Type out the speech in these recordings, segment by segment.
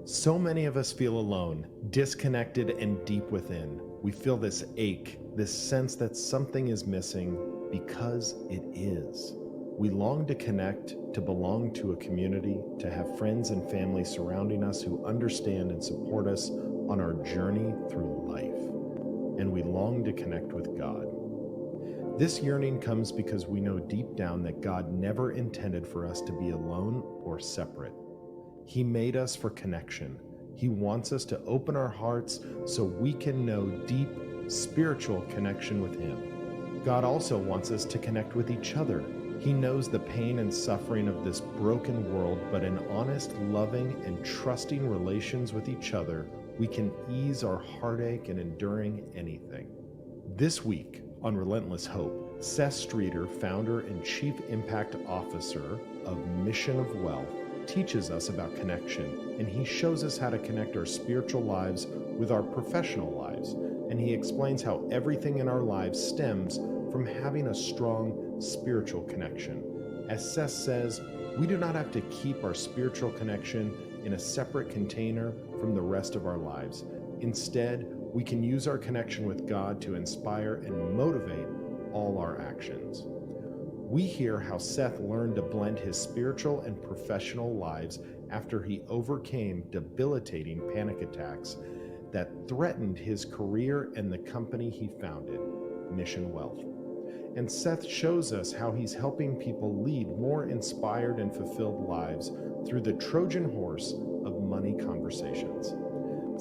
So many of us feel alone, disconnected, and deep within. We feel this ache, this sense that something is missing because it is. We long to connect, to belong to a community, to have friends and family surrounding us who understand and support us on our journey through life. And we long to connect with God. This yearning comes because we know deep down that God never intended for us to be alone or separate. He made us for connection. He wants us to open our hearts so we can know deep spiritual connection with Him. God also wants us to connect with each other. He knows the pain and suffering of this broken world, but in honest, loving, and trusting relations with each other, we can ease our heartache and enduring anything. This week on Relentless Hope, Seth Streeter, founder and Chief Impact Officer of Mission of Wealth, teaches us about connection, and he shows us how to connect our spiritual lives with our professional lives, and he explains how everything in our lives stems from having a strong spiritual connection. As Seth says, we do not have to keep our spiritual connection in a separate container from the rest of our lives. Instead, we can use our connection with God to inspire and motivate all our actions. We hear how Seth learned to blend his spiritual and professional lives after he overcame debilitating panic attacks that threatened his career and the company he founded, Mission Wealth. And Seth shows us how he's helping people lead more inspired and fulfilled lives through the Trojan horse of money conversations.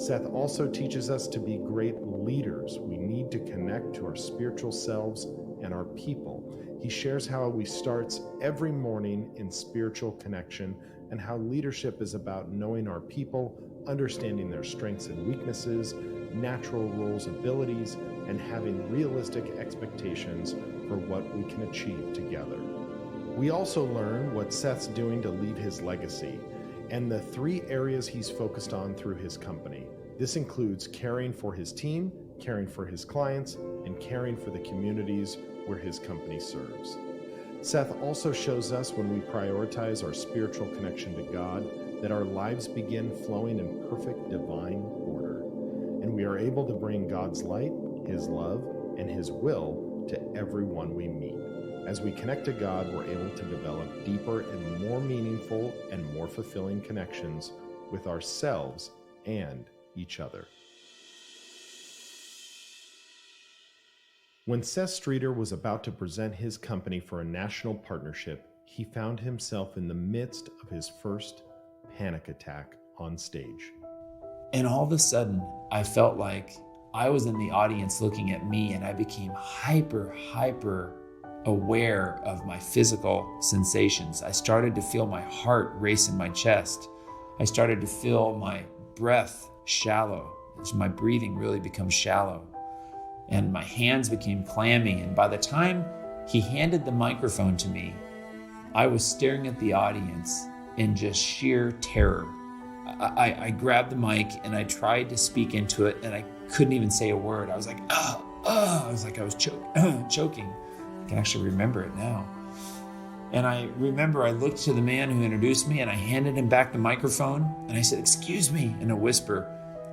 Seth also teaches us to be great leaders. We need to connect to our spiritual selves and our people. He shares how he starts every morning in spiritual connection and how leadership is about knowing our people, understanding their strengths and weaknesses, natural roles, abilities, and having realistic expectations for what we can achieve together. We also learn what Seth's doing to leave his legacy and the 3 areas he's focused on through his company. This includes caring for his team, caring for his clients, and caring for the communities where his company serves. Seth also shows us when we prioritize our spiritual connection to God that our lives begin flowing in perfect divine order, and we are able to bring God's light, His love, and His will to everyone we meet. As we connect to God, we're able to develop deeper and more meaningful and more fulfilling connections with ourselves and each other. When Seth Streeter was about to present his company for a national partnership, he found himself in the midst of his first panic attack on stage. And all of a sudden, I felt like I was in the audience looking at me, and I became hyper aware of my physical sensations. I started to feel my heart race in my chest. I started to feel my breath shallow, as my breathing really becomes shallow. And my hands became clammy. And by the time he handed the microphone to me, I was staring at the audience in just sheer terror. I grabbed the mic and I tried to speak into it, and I couldn't even say a word. I was like, I was choking. I can actually remember it now. And I remember I looked to the man who introduced me and I handed him back the microphone and I said, "Excuse me," in a whisper.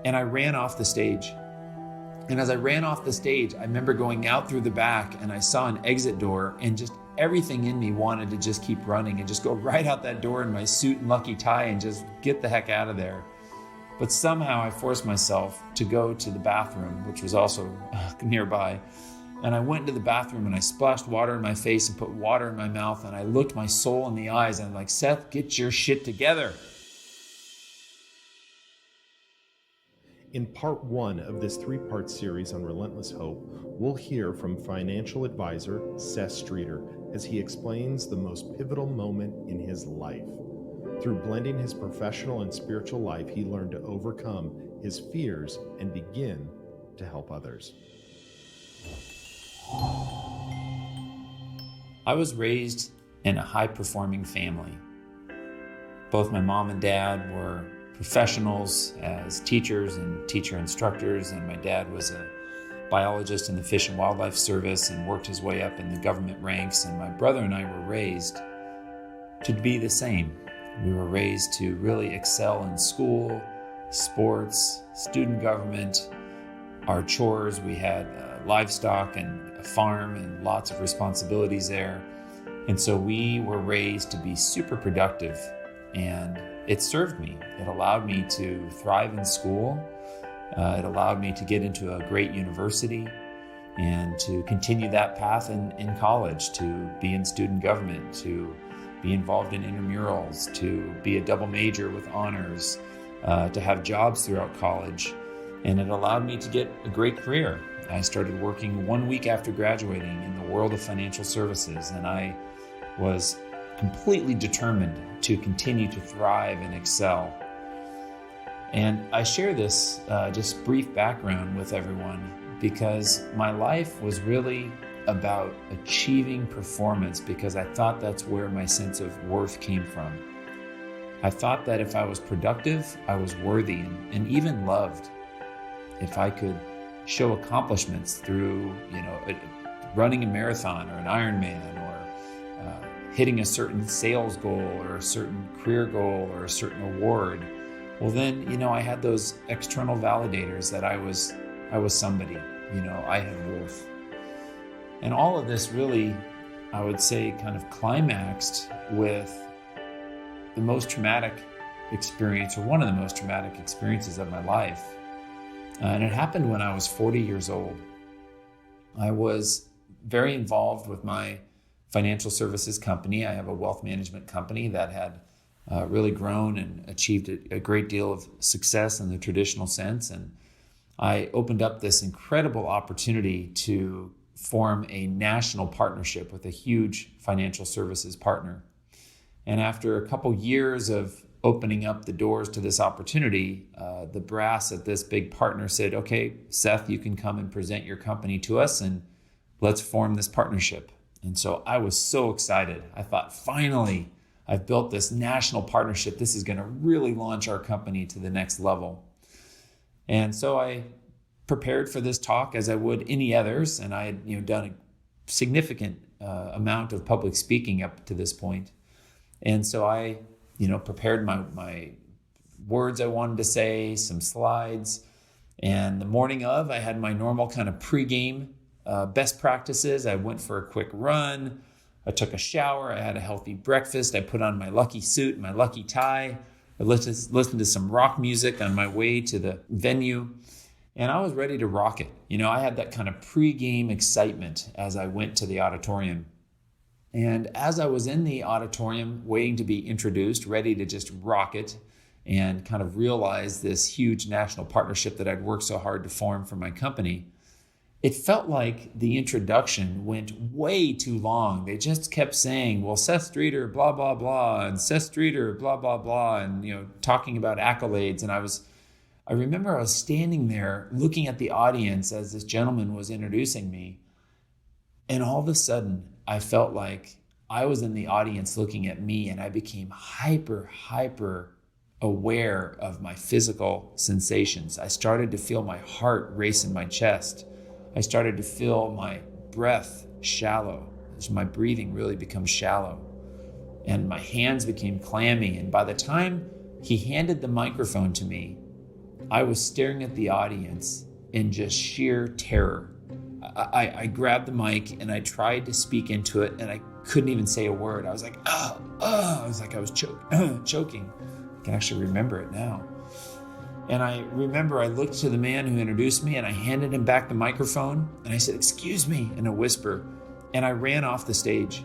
And I ran off the stage. And as I ran off the stage, I remember going out through the back and I saw an exit door, and just everything in me wanted to just keep running and just go right out that door in my suit and lucky tie and just get the heck out of there. But somehow I forced myself to go to the bathroom, which was also nearby. And I went into the bathroom and I splashed water in my face and put water in my mouth, and I looked my soul in the eyes and I'm like, "Seth, get your shit together." In part 1 of this 3-part series on Relentless Hope, we'll hear from financial advisor Seth Streeter as he explains the most pivotal moment in his life. Through blending his professional and spiritual life, he learned to overcome his fears and begin to help others. I was raised in a high-performing family. Both my mom and dad were professionals as teachers and teacher instructors, and my dad was a biologist in the Fish and Wildlife Service and worked his way up in the government ranks, and my brother and I were raised to be the same. We were raised to really excel in school, sports, student government, our chores. We had livestock and a farm and lots of responsibilities there. And so we were raised to be super productive, and it served me. It allowed me to thrive in school. It allowed me to get into a great university and to continue that path in college, to be in student government, to be involved in intramurals, to be a double major with honors, to have jobs throughout college. And it allowed me to get a great career. I started working 1 week after graduating in the world of financial services, and I was completely determined to continue to thrive and excel. And I share this just brief background with everyone because my life was really about achieving performance, because I thought that's where my sense of worth came from. I thought that if I was productive, I was worthy and even loved. If I could show accomplishments through, running a marathon or an Ironman, or hitting a certain sales goal or a certain career goal or a certain award, well then, I had those external validators that I was somebody, I had worth. And all of this really, I would say, kind of climaxed with the most traumatic experience, or one of the most traumatic experiences of my life. And it happened when I was 40 years old. I was very involved with my financial services company. I have a wealth management company that had really grown and achieved a great deal of success in the traditional sense. And I opened up this incredible opportunity to form a national partnership with a huge financial services partner. And after a couple years of opening up the doors to this opportunity, the brass at this big partner said, okay, Seth, you can come and present your company to us and let's form this partnership. And so I was so excited. I thought, finally, I've built this national partnership. This is going to really launch our company to the next level. And so I prepared for this talk as I would any others. And I had done a significant amount of public speaking up to this point. And so I prepared my words I wanted to say, some slides. And the morning of, I had my normal kind of pregame best practices. I went for a quick run. I took a shower. I had a healthy breakfast. I put on my lucky suit, my lucky tie. I listened to some rock music on my way to the venue. And I was ready to rock it. I had that kind of pregame excitement as I went to the auditorium. And as I was in the auditorium waiting to be introduced, ready to just rock it and kind of realize this huge national partnership that I'd worked so hard to form for my company, it felt like the introduction went way too long. They just kept saying, well, Seth Streeter, blah, blah, blah, and Seth Streeter, blah, blah, blah, and, talking about accolades. And I remember I was standing there looking at the audience as this gentleman was introducing me. And all of a sudden, I felt like I was in the audience looking at me, and I became hyper aware of my physical sensations. I started to feel my heart race in my chest. I started to feel my breath shallow, as my breathing really becomes shallow. And my hands became clammy. And by the time he handed the microphone to me, I was staring at the audience in just sheer terror. I grabbed the mic and I tried to speak into it, and I couldn't even say a word. I was like, I was choking. I can actually remember it now. And I remember I looked to the man who introduced me and I handed him back the microphone and I said, "Excuse me," in a whisper. And I ran off the stage.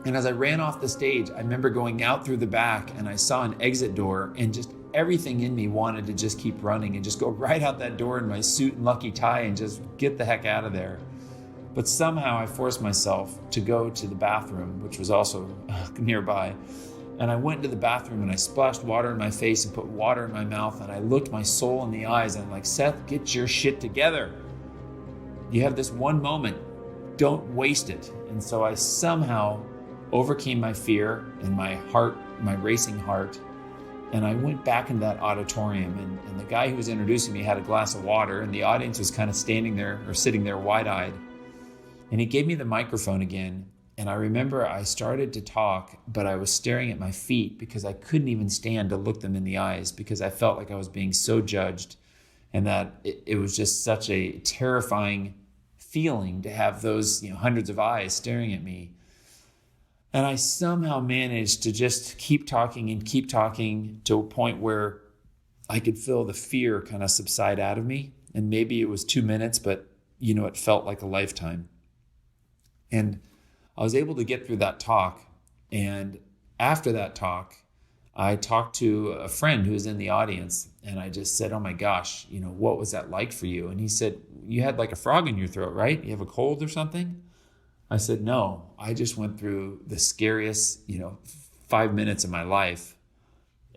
And as I ran off the stage, I remember going out through the back and I saw an exit door, and just everything in me wanted to just keep running and just go right out that door in my suit and lucky tie and just get the heck out of there. But somehow I forced myself to go to the bathroom, which was also nearby. And I went to the bathroom and I splashed water in my face and put water in my mouth. And I looked my soul in the eyes and I'm like, "Seth, get your shit together. You have this one moment. Don't waste it." And so I somehow overcame my fear and my heart, my racing heart. And I went back into that auditorium, and the guy who was introducing me had a glass of water, and the audience was kind of standing there or sitting there wide-eyed. And he gave me the microphone again, And I remember I started to talk, but I was staring at my feet because I couldn't even stand to look them in the eyes because I felt like I was being so judged, and that it was just such a terrifying feeling to have those, hundreds of eyes staring at me. And I somehow managed to just keep talking to a point where I could feel the fear kind of subside out of me. And maybe it was 2 minutes, but it felt like a lifetime. And I was able to get through that talk. And after that talk, I talked to a friend who was in the audience, and I just said, "Oh my gosh, what was that like for you?" And he said, "You had like a frog in your throat, right? You have a cold or something?" I said, "No, I just went through the scariest, 5 minutes of my life.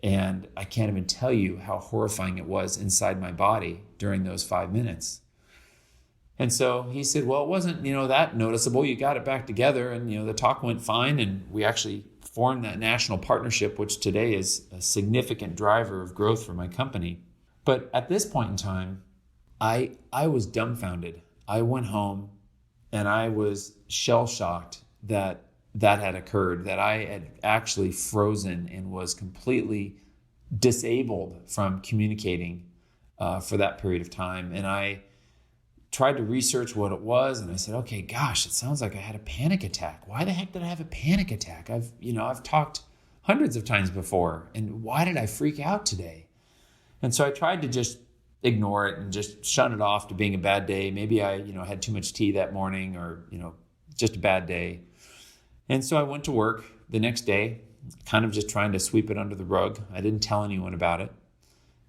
And I can't even tell you how horrifying it was inside my body during those 5 minutes." And so he said, "Well, it wasn't, that noticeable. You got it back together, and, the talk went fine. And we actually formed that national partnership, which today is a significant driver of growth for my company." But at this point in time, I was dumbfounded. I went home and I was shell-shocked that had occurred, that I had actually frozen and was completely disabled from communicating for that period of time. And I tried to research what it was, and I said, "Okay, gosh, it sounds like I had a panic attack. Why the heck did I have a panic attack? I've talked hundreds of times before, and why did I freak out today?" And so I tried to just ignore it and just shut it off to being a bad day. Maybe I, had too much tea that morning, or, just a bad day. And so I went to work the next day, kind of just trying to sweep it under the rug. I didn't tell anyone about it.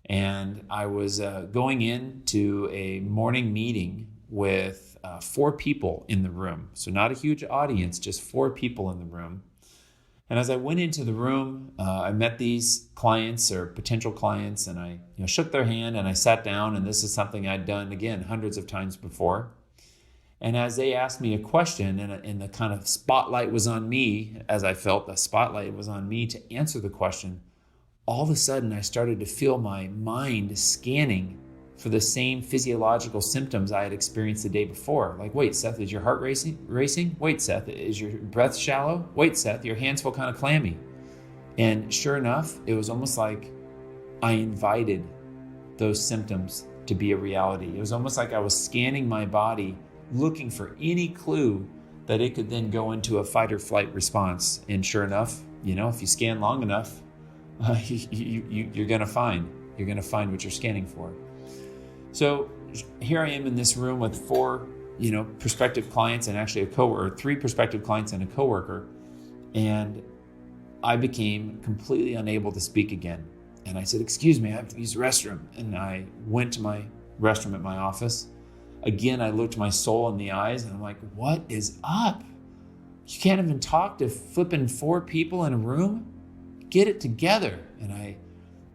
And I was going into a morning meeting with 4 people in the room. So not a huge audience, just 4 people in the room. And as I went into the room, I met these clients or potential clients, and I shook their hand and I sat down. And this is something I'd done, again, hundreds of times before. And as they asked me a question, and the kind of spotlight was on me, as I felt the spotlight was on me to answer the question, all of a sudden I started to feel my mind scanning for the same physiological symptoms I had experienced the day before. Like, "Wait, Seth, is your heart racing? Wait, Seth, is your breath shallow? Wait, Seth, your hands feel kind of clammy." And sure enough, it was almost like I invited those symptoms to be a reality. It was almost like I was scanning my body, looking for any clue that it could then go into a fight or flight response. And sure enough, if you scan long enough, you're going to find what you're scanning for. So here I am in this room with 4, prospective clients, and actually 3 prospective clients and a coworker. And I became completely unable to speak again. And I said, "Excuse me, I have to use the restroom." And I went to my restroom at my office. Again, I looked my soul in the eyes, and I'm like, "What is up? You can't even talk to flipping 4 people in a room? Get it together." And I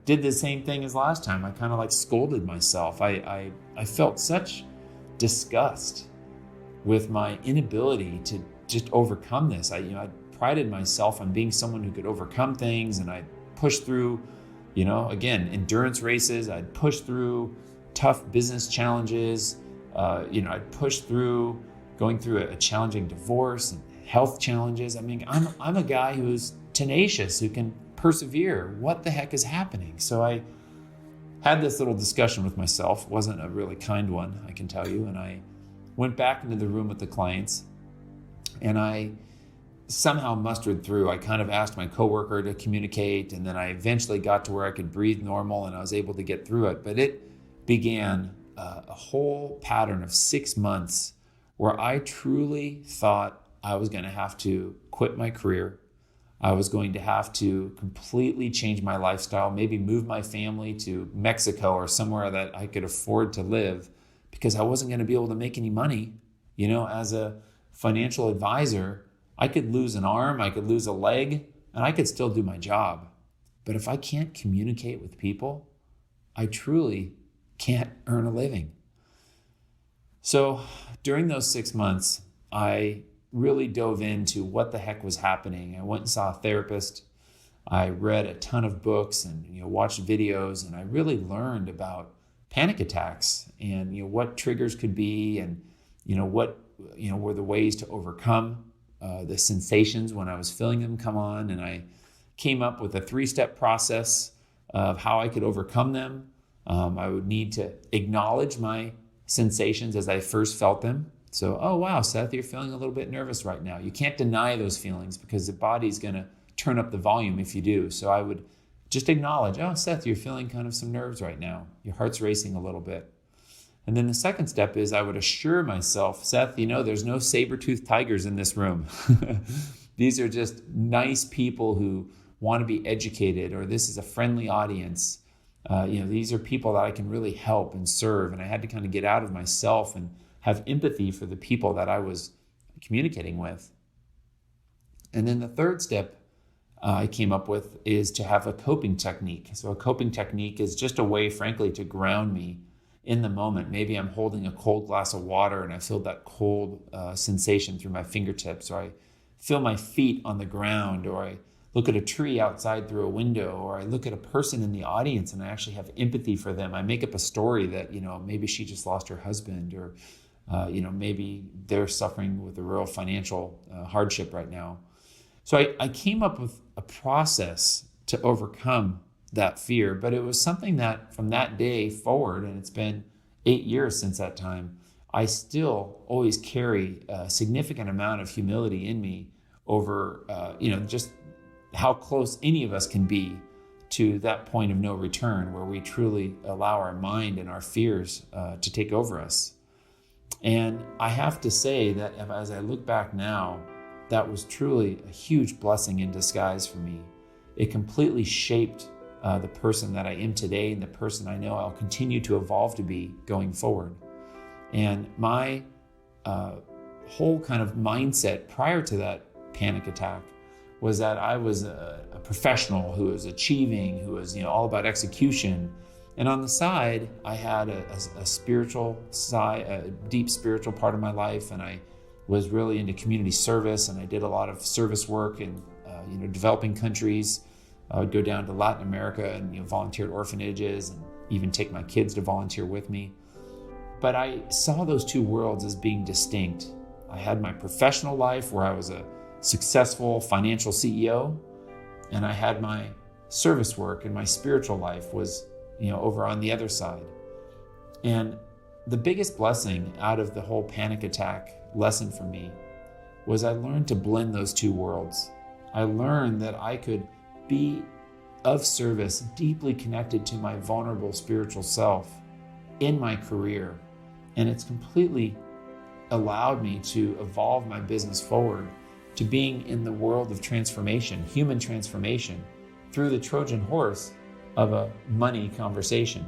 did the same thing as last time. I kind of like scolded myself. I felt such disgust with my inability to just overcome this. I prided myself on being someone who could overcome things, and I pushed through, again, endurance races. I'd push through tough business challenges. I'd push through going through a challenging divorce and health challenges. I mean, I'm a guy who's tenacious, who can persevere. What the heck is happening? So I had this little discussion with myself. It wasn't a really kind one, I can tell you. And I went back into the room with the clients, and I somehow mustered through. I kind of asked my coworker to communicate, and then I eventually got to where I could breathe normal, and I was able to get through it. But it began a whole pattern of 6 months where I truly thought I was going to have to quit my career. I was going to have to completely change my lifestyle, maybe move my family to Mexico or somewhere that I could afford to live, because I wasn't going to be able to make any money. As a financial advisor, I could lose an arm, I could lose a leg, and I could still do my job. But if I can't communicate with people, I truly can't earn a living. So during those 6 months, I really dove into what the heck was happening. I went and saw a therapist. I read a ton of books and watched videos, and I really learned about panic attacks and what triggers could be, and what were the ways to overcome the sensations when I was feeling them come on, and I came up with a 3-step process of how I could overcome them. I would need to acknowledge my sensations as I first felt them. So, oh wow, Seth, you're feeling a little bit nervous right now. You can't deny those feelings because the body's going to turn up the volume if you do. So I would just acknowledge, oh, Seth, you're feeling kind of some nerves right now. Your heart's racing a little bit. And then the second step is I would assure myself, Seth, there's no saber-toothed tigers in this room. These are just nice people who want to be educated, or this is a friendly audience. These are people that I can really help and serve. And I had to kind of get out of myself and have empathy for the people that I was communicating with. And then the third step I came up with is to have a coping technique. So a coping technique is just a way, frankly, to ground me in the moment. Maybe I'm holding a cold glass of water and I feel that cold sensation through my fingertips, or I feel my feet on the ground, or I look at a tree outside through a window, or I look at a person in the audience and I actually have empathy for them. I make up a story that, maybe she just lost her husband, or, maybe they're suffering with a real financial hardship right now. So I came up with a process to overcome that fear, but it was something that from that day forward, and it's been 8 years since that time, I still always carry a significant amount of humility in me over, just how close any of us can be to that point of no return, where we truly allow our mind and our fears to take over us. And I have to say that as I look back now, that was truly a huge blessing in disguise for me. It completely shaped the person that I am today and the person I know I'll continue to evolve to be going forward. And my whole kind of mindset prior to that panic attack was that I was a professional who was achieving, who was all about execution. And on the side, I had a spiritual side, a deep spiritual part of my life, and I was really into community service, and I did a lot of service work in developing countries. I would go down to Latin America and volunteer at orphanages, and even take my kids to volunteer with me. But I saw those two worlds as being distinct. I had my professional life where I was a successful financial CEO, and I had my service work, and my spiritual life was over on the other side. And the biggest blessing out of the whole panic attack lesson for me was I learned to blend those two worlds. I learned that I could be of service, deeply connected to my vulnerable spiritual self in my career. And it's completely allowed me to evolve my business forward to being in the world of transformation, human transformation, through the Trojan horse of a money conversation.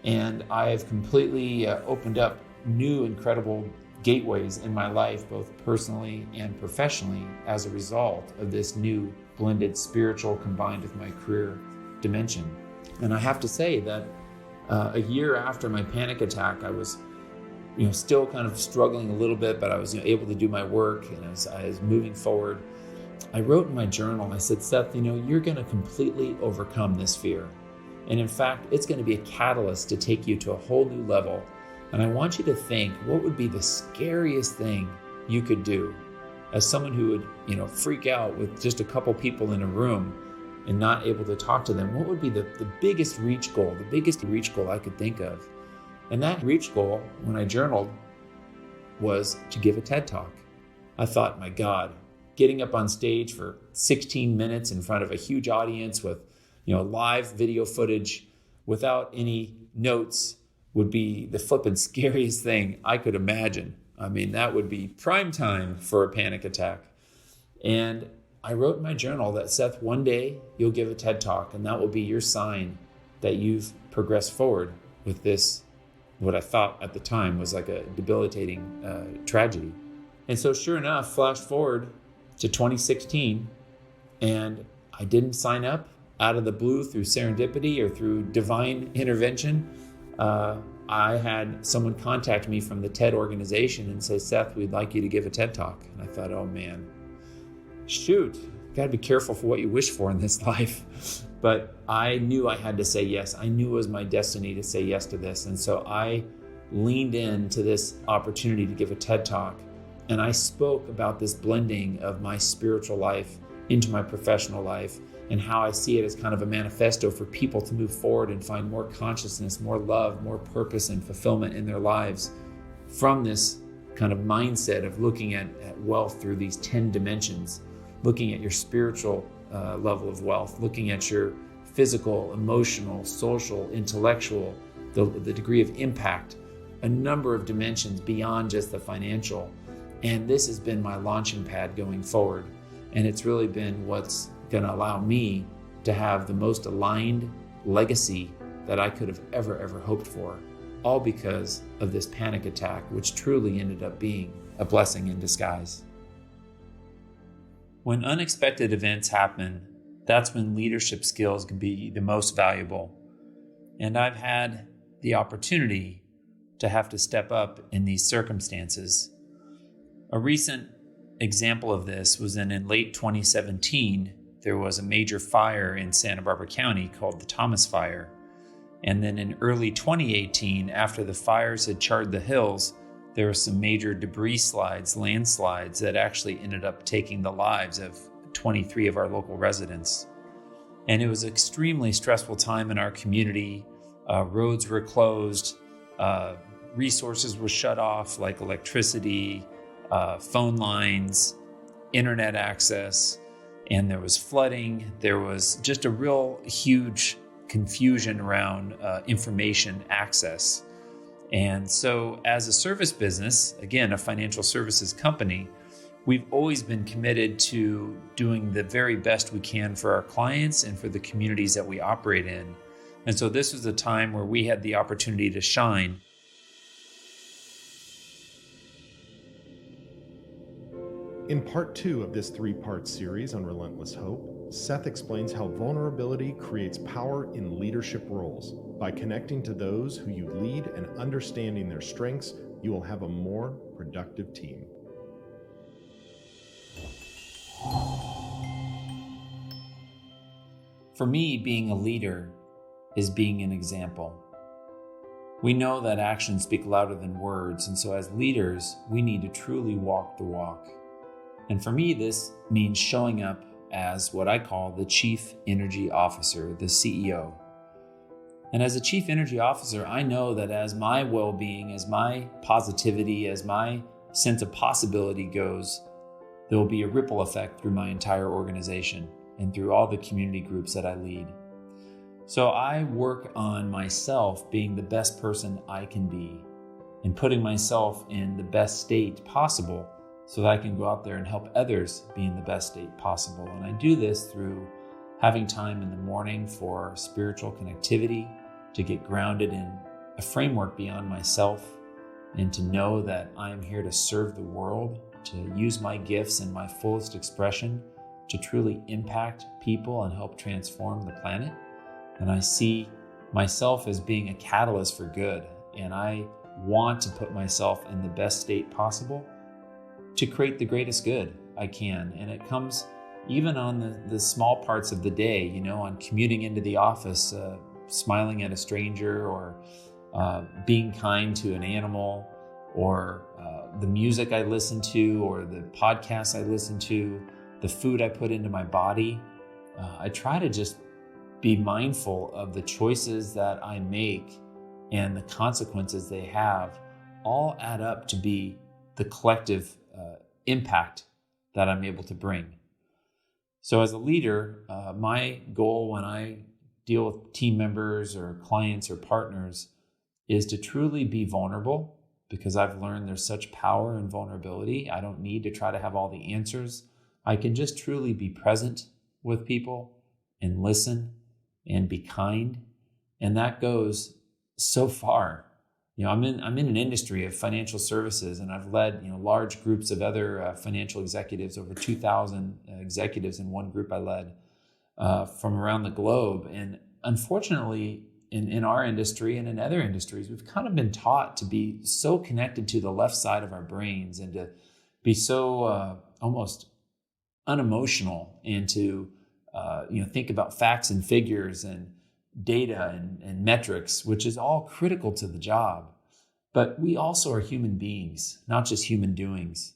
And I have completely opened up new incredible gateways in my life, both personally and professionally, as a result of this new blended spiritual combined with my career dimension. And I have to say that a year after my panic attack, I was still kind of struggling a little bit, but I was able to do my work, and as I was moving forward, I wrote in my journal, I said, Seth, you're going to completely overcome this fear. And in fact, it's going to be a catalyst to take you to a whole new level. And I want you to think, what would be the scariest thing you could do as someone who would, freak out with just a couple people in a room and not able to talk to them? What would be the biggest reach goal I could think of? And that reach goal, when I journaled, was to give a TED Talk. I thought, my God, getting up on stage for 16 minutes in front of a huge audience with, live video footage without any notes would be the flippin' scariest thing I could imagine. I mean, that would be prime time for a panic attack. And I wrote in my journal that, Seth, one day you'll give a TED Talk, and that will be your sign that you've progressed forward with this, what I thought at the time was like a debilitating tragedy. And so sure enough, flash forward to 2016, and I didn't sign up out of the blue through serendipity or through divine intervention. I had someone contact me from the TED organization and say, Seth, we'd like you to give a TED Talk. And I thought, oh man, shoot, gotta be careful for what you wish for in this life. But I knew I had to say yes. I knew it was my destiny to say yes to this. And so I leaned into this opportunity to give a TED Talk And I spoke about this blending of my spiritual life into my professional life and how I see it as kind of a manifesto for people to move forward and find more consciousness, more love, more purpose and fulfillment in their lives from this kind of mindset of looking at wealth through these 10 dimensions, looking at your spiritual level of wealth, looking at your physical, emotional, social, intellectual, the degree of impact, a number of dimensions beyond just the financial. And this has been my launching pad going forward. And it's really been what's going to allow me to have the most aligned legacy that I could have ever hoped for, all because of this panic attack, which truly ended up being a blessing in disguise. When unexpected events happen, that's when leadership skills can be the most valuable. And I've had the opportunity to have to step up in these circumstances. A recent example of this was in late 2017, there was a major fire in Santa Barbara County called the Thomas Fire. And then in early 2018, after the fires had charred the hills, there were some major debris slides, landslides that actually ended up taking the lives of 23 of our local residents. And it was an extremely stressful time in our community. Roads were closed, resources were shut off like electricity, phone lines, internet access, and there was flooding. There was just a real huge confusion around information access. And so as a service business, again, a financial services company, we've always been committed to doing the very best we can for our clients and for the communities that we operate in. And so this was a time where we had the opportunity to shine. In part 2 of this 3-part series on Relentless Hope, Seth explains how vulnerability creates power in leadership roles. By connecting to those who you lead and understanding their strengths, you will have a more productive team. For me, being a leader is being an example. We know that actions speak louder than words, and so as leaders, we need to truly walk the walk. And for me, this means showing up as what I call the Chief Energy Officer, the CEO. And as a Chief Energy Officer, I know that as my well-being, as my positivity, as my sense of possibility goes, there will be a ripple effect through my entire organization and through all the community groups that I lead. So I work on myself being the best person I can be and putting myself in the best state possible so that I can go out there and help others be in the best state possible. And I do this through having time in the morning for spiritual connectivity, to get grounded in a framework beyond myself, and to know that I am here to serve the world, to use my gifts in my fullest expression, to truly impact people and help transform the planet. And I see myself as being a catalyst for good. And I want to put myself in the best state possible to create the greatest good I can. And it comes even on the small parts of the day, on commuting into the office, smiling at a stranger, or being kind to an animal, or the music I listen to, or the podcasts I listen to, the food I put into my body. I try to just be mindful of the choices that I make and the consequences they have all add up to be the collective impact that I'm able to bring. So as a leader, my goal when I deal with team members or clients or partners is to truly be vulnerable, because I've learned there's such power in vulnerability. I don't need to try to have all the answers. I can just truly be present with people and listen and be kind. And that goes so far. I'm in an industry of financial services, and I've led large groups of other financial executives, over 2,000 executives in one group I led from around the globe. And unfortunately, in our industry and in other industries, we've kind of been taught to be so connected to the left side of our brains and to be so almost unemotional, and to think about facts and figures and data and metrics, which is all critical to the job. But we also are human beings, not just human doings.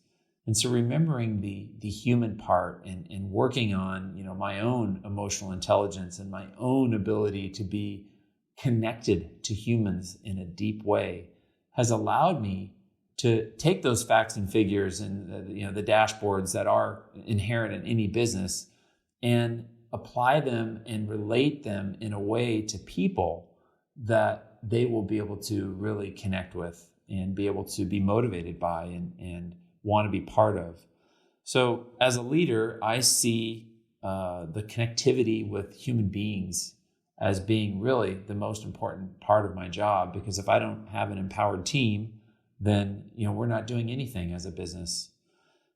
And so remembering the human part and working on, my own emotional intelligence and my own ability to be connected to humans in a deep way has allowed me to take those facts and figures and the dashboards that are inherent in any business and apply them and relate them in a way to people that they will be able to really connect with and be able to be motivated by and want to be part of. So as a leader, I see the connectivity with human beings as being really the most important part of my job, because if I don't have an empowered team, then we're not doing anything as a business.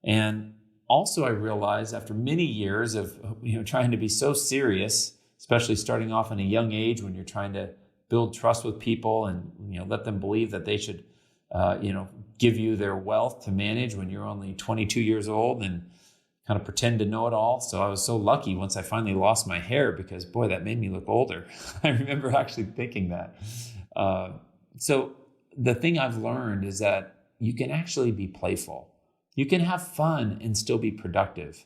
And also I realized after many years of trying to be so serious, especially starting off in a young age when you're trying to build trust with people and let them believe that they should give you their wealth to manage when you're only 22 years old and kind of pretend to know it all. So I was so lucky once I finally lost my hair, because boy, that made me look older. I remember actually thinking that. So the thing I've learned is that you can actually be playful. You can have fun and still be productive.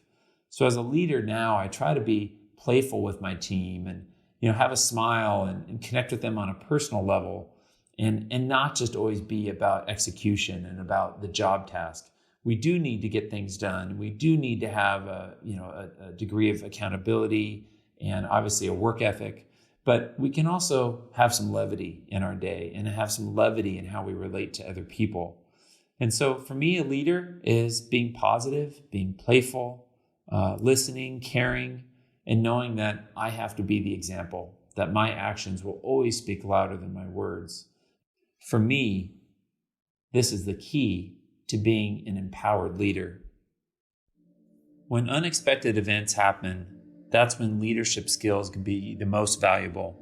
So as a leader now, I try to be playful with my team and have a smile and connect with them on a personal level. And not just always be about execution and about the job task. We do need to get things done. We do need to have a degree of accountability and obviously a work ethic. But we can also have some levity in our day and have some levity in how we relate to other people. And so for me, a leader is being positive, being playful, listening, caring, and knowing that I have to be the example, that my actions will always speak louder than my words. For me, this is the key to being an empowered leader. When unexpected events happen, that's when leadership skills can be the most valuable.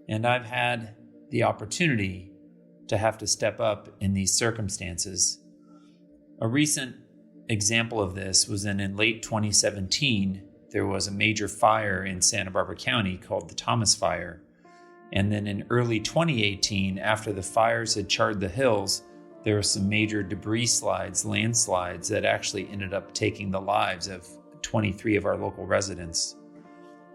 And I've had the opportunity to have to step up in these circumstances. A recent example of this was in late 2017, there was a major fire in Santa Barbara County called the Thomas Fire. And then in early 2018, after the fires had charred the hills, there were some major debris slides, landslides, that actually ended up taking the lives of 23 of our local residents.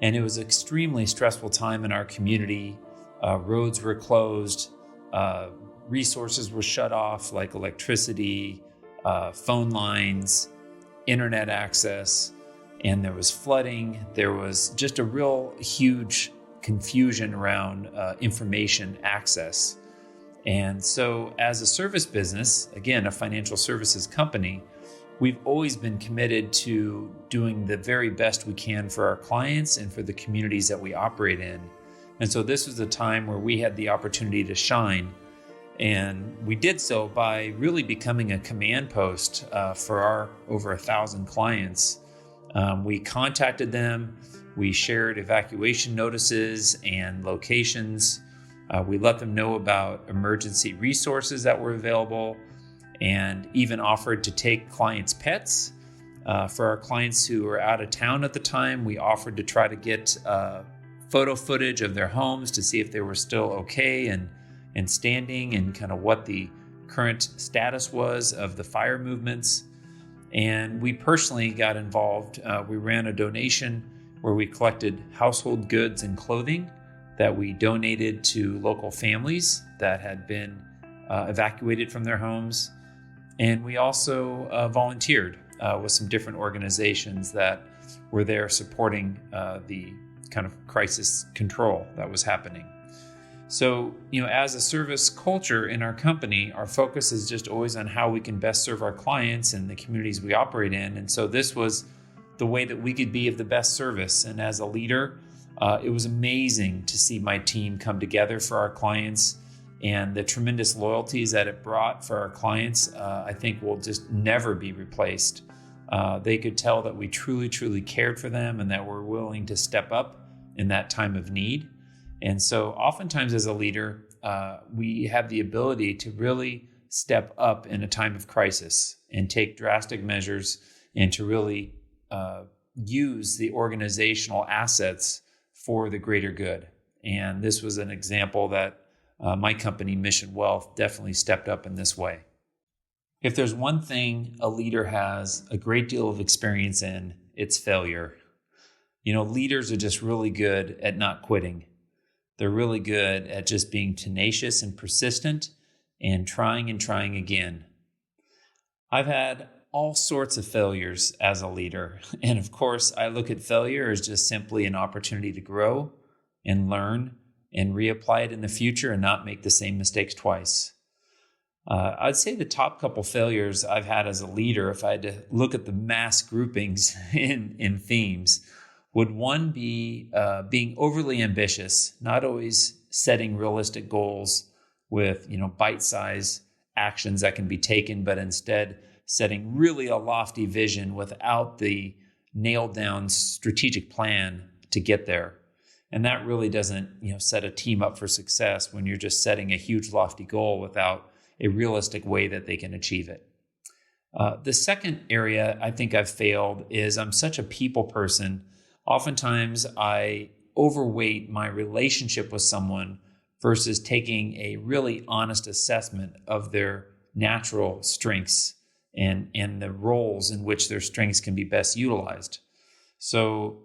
And it was an extremely stressful time in our community. Roads were closed, resources were shut off like electricity, phone lines, internet access, and there was flooding. There was just a real huge confusion around information access. And so as a service business, again, a financial services company, we've always been committed to doing the very best we can for our clients and for the communities that we operate in. And so this was a time where we had the opportunity to shine. And we did so by really becoming a command post for our over 1,000 clients. We contacted them. We shared evacuation notices and locations. We let them know about emergency resources that were available and even offered to take clients' pets. For our clients who were out of town at the time, we offered to try to get photo footage of their homes to see if they were still okay and standing and kind of what the current status was of the fire movements. And we personally got involved. We ran a donation where we collected household goods and clothing that we donated to local families that had been evacuated from their homes. And we also volunteered with some different organizations that were there supporting the kind of crisis control that was happening. So, as a service culture in our company, our focus is just always on how we can best serve our clients and the communities we operate in. And so this was the way that we could be of the best service. And as a leader, it was amazing to see my team come together for our clients, and the tremendous loyalties that it brought for our clients, I think will just never be replaced. They could tell that we truly, truly cared for them and that we're willing to step up in that time of need. And so oftentimes as a leader, we have the ability to really step up in a time of crisis and take drastic measures and to really use the organizational assets for the greater good. And this was an example that my company, Mission Wealth, definitely stepped up in this way. If there's one thing a leader has a great deal of experience in, it's failure. Leaders are just really good at not quitting. They're really good at just being tenacious and persistent and trying again. I've had all sorts of failures as a leader. And of course, I look at failure as just simply an opportunity to grow and learn and reapply it in the future and not make the same mistakes twice. I'd say the top couple failures I've had as a leader, if I had to look at the mass groupings in themes, would one be being overly ambitious, not always setting realistic goals with bite-sized actions that can be taken, but instead setting really a lofty vision without the nailed down strategic plan to get there. And that really doesn't set a team up for success when you're just setting a huge lofty goal without a realistic way that they can achieve it. The second area I think I've failed is I'm such a people person. Oftentimes I overweight my relationship with someone versus taking a really honest assessment of their natural strengths and the roles in which their strengths can be best utilized. So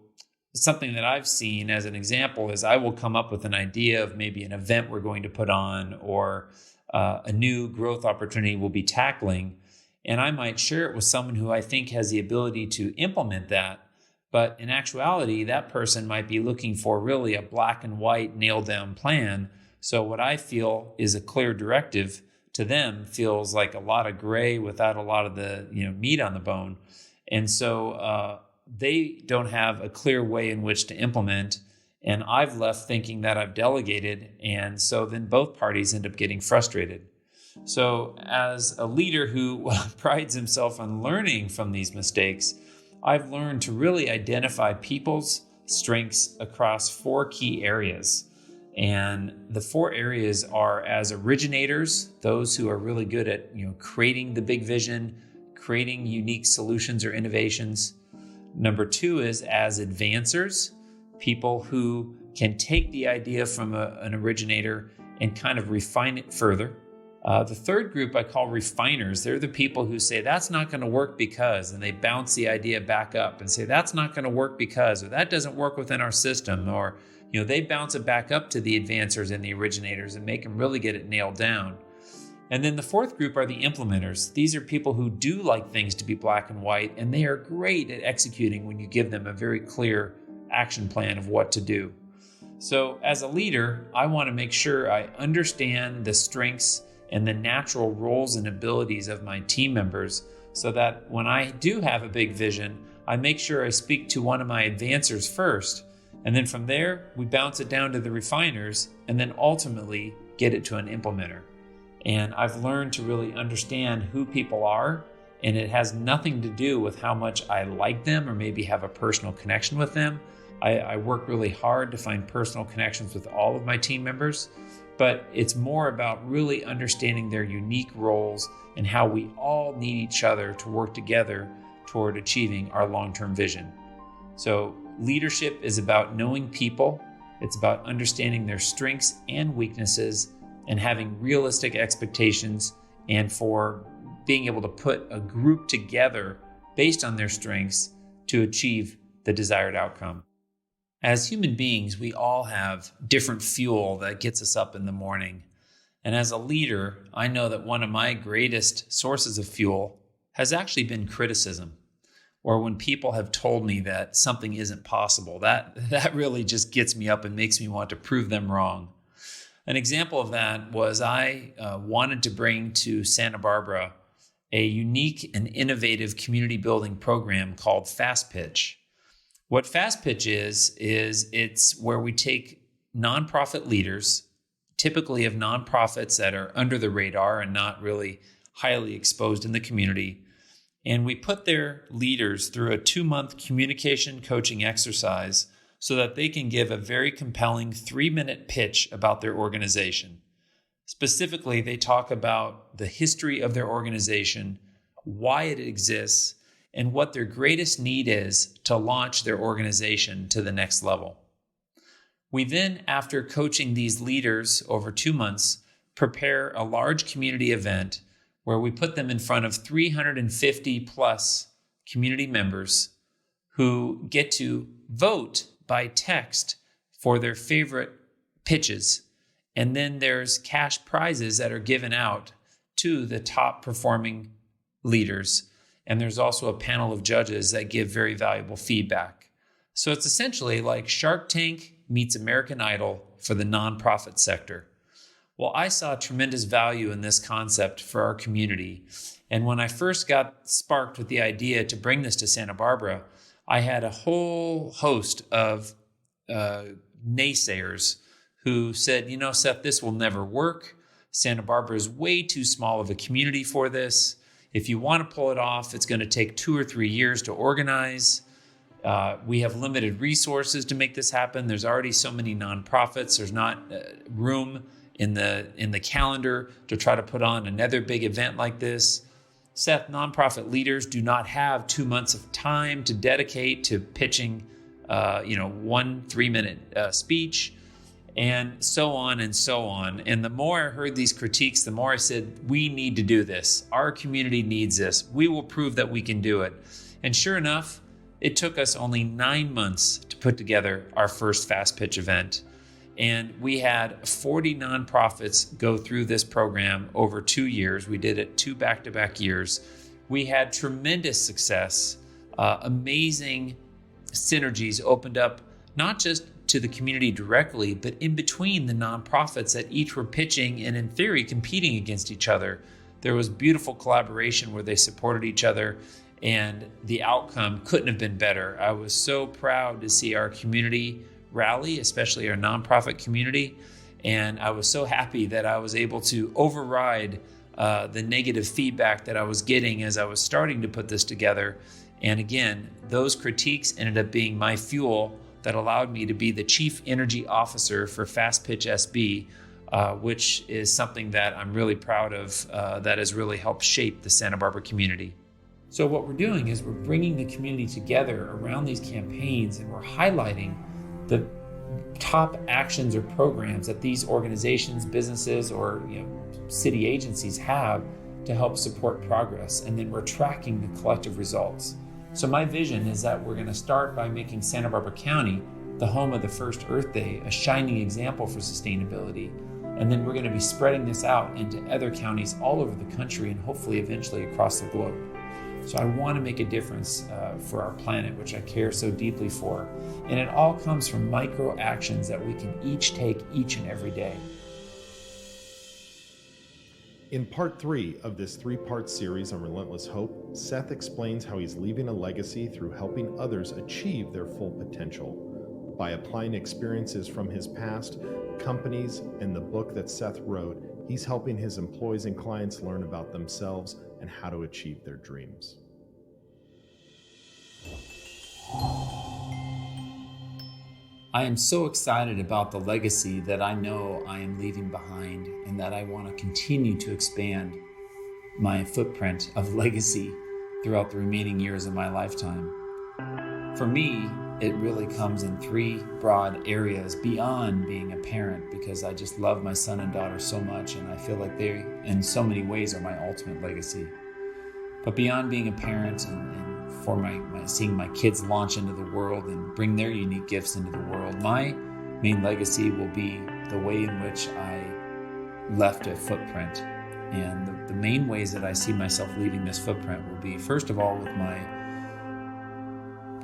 something that I've seen as an example is I will come up with an idea of maybe an event we're going to put on or a new growth opportunity we'll be tackling, and I might share it with someone who I think has the ability to implement that. But in actuality, that person might be looking for really a black and white nailed down plan. So what I feel is a clear directive to them feels like a lot of gray without a lot of the meat on the bone. And so they don't have a clear way in which to implement. And I've left thinking that I've delegated. And so then both parties end up getting frustrated. So as a leader who prides himself on learning from these mistakes, I've learned to really identify people's strengths across 4 key areas. And the 4 areas are as originators, those who are really good at creating the big vision, creating unique solutions or innovations. Number 2 is as advancers, people who can take the idea from an originator and kind of refine it further. The third group I call refiners. They're the people who say, that's not going to work because, and they bounce the idea back up and say, that's not going to work because, or that doesn't work within our system, or they bounce it back up to the advancers and the originators and make them really get it nailed down. And then the fourth group are the implementers. These are people who do like things to be black and white, and they are great at executing when you give them a very clear action plan of what to do. So as a leader, I want to make sure I understand the strengths and the natural roles and abilities of my team members so that when I do have a big vision, I make sure I speak to one of my advancers first. And then from there, we bounce it down to the refiners and then ultimately get it to an implementer. And I've learned to really understand who people are, and it has nothing to do with how much I like them or maybe have a personal connection with them. I work really hard to find personal connections with all of my team members, but it's more about really understanding their unique roles and how we all need each other to work together toward achieving our long-term vision. So leadership is about knowing people. It's about understanding their strengths and weaknesses and having realistic expectations, and for being able to put a group together based on their strengths to achieve the desired outcome. As human beings, we all have different fuel that gets us up in the morning. And as a leader, I know that one of my greatest sources of fuel has actually been criticism, or when people have told me that something isn't possible. That really just gets me up and makes me want to prove them wrong. An example of that was I wanted to bring to Santa Barbara a unique and innovative community building program called Fast Pitch. What Fast Pitch is it's where we take nonprofit leaders, typically of nonprofits that are under the radar and not really highly exposed in the community, and we put their leaders through a 2-month communication coaching exercise so that they can give a very compelling 3-minute pitch about their organization. Specifically, they talk about the history of their organization, why it exists, and what their greatest need is to launch their organization to the next level. We then, after coaching these leaders over 2 months, prepare a large community event where we put them in front of 350 plus community members who get to vote by text for their favorite pitches. And then there's cash prizes that are given out to the top performing leaders. And there's also a panel of judges that give very valuable feedback. So it's essentially like Shark Tank meets American Idol for the nonprofit sector. Well, I saw tremendous value in this concept for our community. And when I first got sparked with the idea to bring this to Santa Barbara, I had a whole host of naysayers who said, Seth, this will never work. Santa Barbara is way too small of a community for this. If you want to pull it off, it's going to take 2 or 3 years to organize. We have limited resources to make this happen. There's already so many nonprofits. There's not room in the calendar to try to put on another big event like this. Seth, nonprofit leaders do not have 2 months of time to dedicate to pitching, 1 3-minute speech, and so on and so on. And the more I heard these critiques, the more I said, we need to do this. Our community needs this. We will prove that we can do it. And sure enough, it took us only 9 months to put together our first fast pitch event. And we had 40 nonprofits go through this program over 2 years. We did it 2 back-to-back years. We had tremendous success. Amazing synergies opened up, not just to the community directly, but in between the nonprofits that each were pitching and in theory competing against each other. There was beautiful collaboration where they supported each other, and the outcome couldn't have been better. I was so proud to see our community rally, especially our nonprofit community. And I was so happy that I was able to override the negative feedback that I was getting as I was starting to put this together. And again, those critiques ended up being my fuel that allowed me to be the Chief Energy Officer for Fast Pitch SB, which is something that I'm really proud of, that has really helped shape the Santa Barbara community. So what we're doing is we're bringing the community together around these campaigns, and we're highlighting the top actions or programs that these organizations, businesses, or city agencies have to help support progress. And then we're tracking the collective results. So my vision is that we're going to start by making Santa Barbara County the home of the first Earth Day, a shining example for sustainability. And then we're going to be spreading this out into other counties all over the country and hopefully eventually across the globe. So I want to make a difference for our planet, which I care so deeply for. And it all comes from micro actions that we can each take each and every day. In part 3 of this 3-part series on Relentless Hope, Seth explains how he's leaving a legacy through helping others achieve their full potential. By applying experiences from his past, companies, and the book that Seth wrote, he's helping his employees and clients learn about themselves and how to achieve their dreams. I am so excited about the legacy that I know I am leaving behind, and that I want to continue to expand my footprint of legacy throughout the remaining years of my lifetime. For me, it really comes in 3 broad areas beyond being a parent, because I just love my son and daughter so much, and I feel like they, in so many ways, are my ultimate legacy. But beyond being a parent and for my seeing my kids launch into the world and bring their unique gifts into the world, my main legacy will be the way in which I left a footprint. And the main ways that I see myself leaving this footprint will be, first of all, with my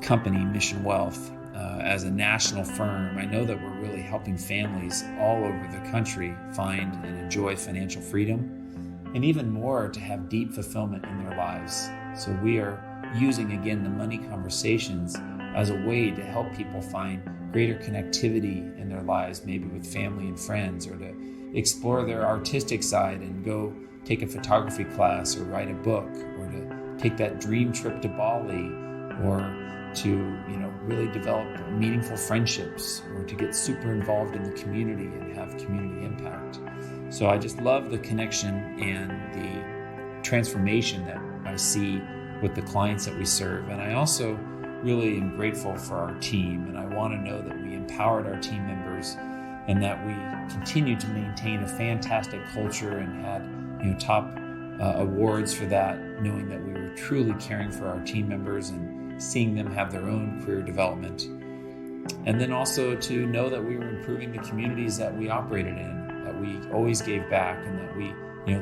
company, Mission Wealth. As a national firm, I know that we're really helping families all over the country find and enjoy financial freedom, and even more, to have deep fulfillment in their lives. So we are using, again, the money conversations as a way to help people find greater connectivity in their lives, maybe with family and friends, or to explore their artistic side and go take a photography class or write a book, or to take that dream trip to Bali, or to really develop meaningful friendships, or to get super involved in the community and have community impact. So I just love the connection and the transformation that I see with the clients that we serve. And I also really am grateful for our team, and I want to know that we empowered our team members and that we continue to maintain a fantastic culture and had top awards for that, knowing that we were truly caring for our team members and seeing them have their own career development. And then also to know that we were improving the communities that we operated in, that we always gave back, and that we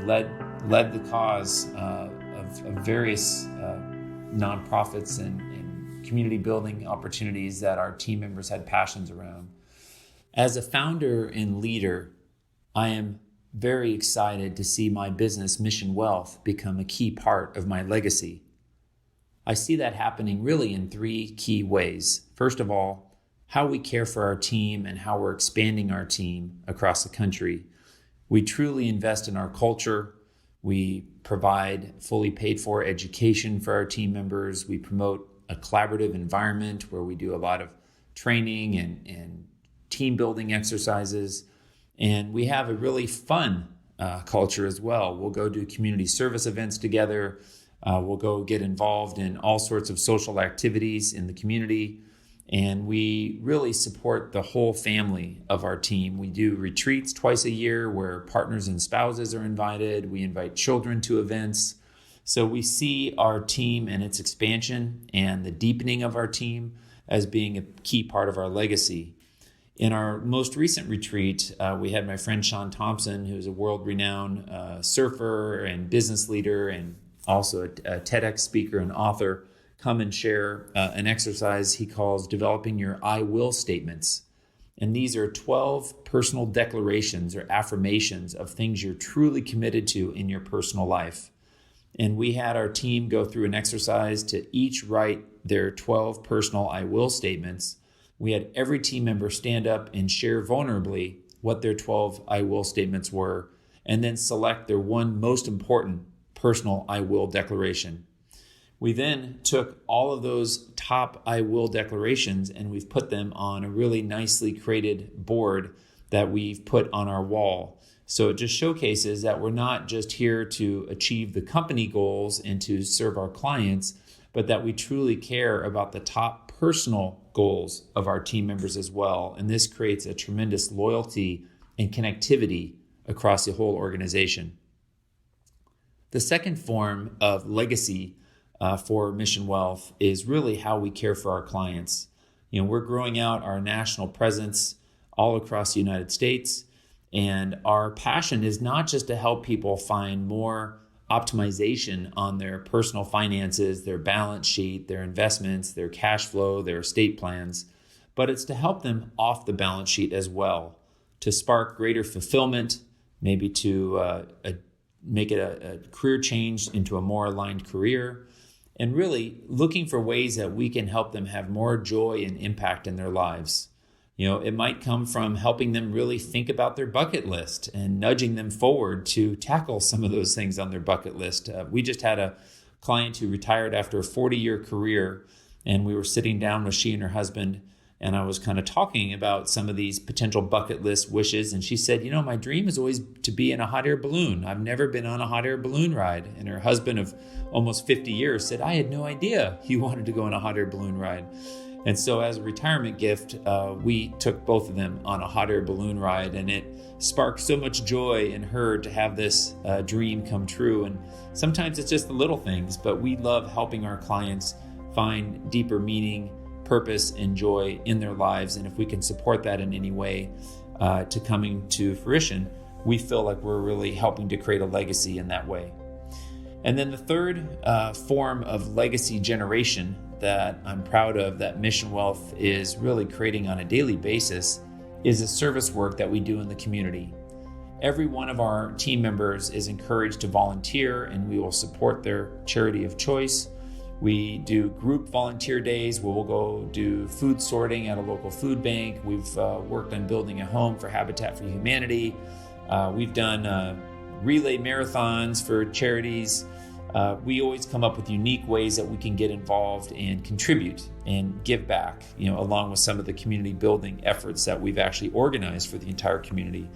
led the cause of various nonprofits and community building opportunities that our team members had passions around. As a founder and leader, I am very excited to see my business, Mission Wealth, become a key part of my legacy. I see that happening really in three key ways. First of all, how we care for our team and how we're expanding our team across the country. We truly invest in our culture. We provide fully paid for education for our team members. We promote a collaborative environment where we do a lot of training and team building exercises. And we have a really fun culture as well. We'll go do community service events together. We'll go get involved in all sorts of social activities in the community. And we really support the whole family of our team. We do retreats twice a year where partners and spouses are invited. We invite children to events. So we see our team and its expansion and the deepening of our team as being a key part of our legacy. In our most recent retreat, we had my friend Sean Thompson, who's a world-renowned surfer and business leader and also a TEDx speaker and author, come and share an exercise he calls developing your I will statements. And these are 12 personal declarations or affirmations of things you're truly committed to in your personal life. And we had our team go through an exercise to each write their 12 personal I will statements. We had every team member stand up and share vulnerably what their 12 I will statements were, and then select their one most important personal I will declaration. We then took all of those top I will declarations and we've put them on a really nicely created board that we've put on our wall. So it just showcases that we're not just here to achieve the company goals and to serve our clients, but that we truly care about the top personal goals of our team members as well. And this creates a tremendous loyalty and connectivity across the whole organization. The second form of legacy for Mission Wealth is really how we care for our clients. We're growing out our national presence all across the United States. And our passion is not just to help people find more optimization on their personal finances, their balance sheet, their investments, their cash flow, their estate plans, but it's to help them off the balance sheet as well, to spark greater fulfillment, maybe to make it a career change into a more aligned career, and really looking for ways that we can help them have more joy and impact in their lives. It might come from helping them really think about their bucket list and nudging them forward to tackle some of those things on their bucket list. We just had a client who retired after a 40-year career, and we were sitting down with she and her husband, and I was kind of talking about some of these potential bucket list wishes. And she said, my dream is always to be in a hot air balloon. I've never been on a hot air balloon ride. And her husband of almost 50 years said, I had no idea you wanted to go on a hot air balloon ride. And so as a retirement gift, we took both of them on a hot air balloon ride, and it sparked so much joy in her to have this dream come true. And sometimes it's just the little things, but we love helping our clients find deeper meaning, purpose, and joy in their lives. And if we can support that in any way to coming to fruition, we feel like we're really helping to create a legacy in that way. And then the third form of legacy generation that I'm proud of that Mission Wealth is really creating on a daily basis is the service work that we do in the community. Every one of our team members is encouraged to volunteer, and we will support their charity of choice. We do group volunteer days where we'll go do food sorting at a local food bank. We've worked on building a home for Habitat for Humanity. We've done relay marathons for charities. We always come up with unique ways that we can get involved and contribute and give back, along with some of the community building efforts that we've actually organized for the entire community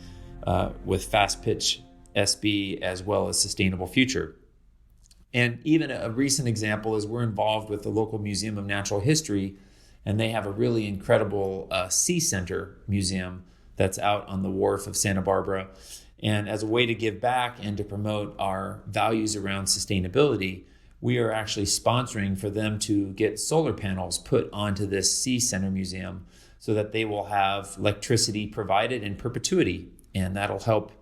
with Fast Pitch SB as well as Sustainable Future. And even a recent example is we're involved with the local Museum of Natural History, and they have a really incredible Sea Center museum that's out on the wharf of Santa Barbara. And as a way to give back and to promote our values around sustainability, we are actually sponsoring for them to get solar panels put onto this Sea Center Museum so that they will have electricity provided in perpetuity. And that'll help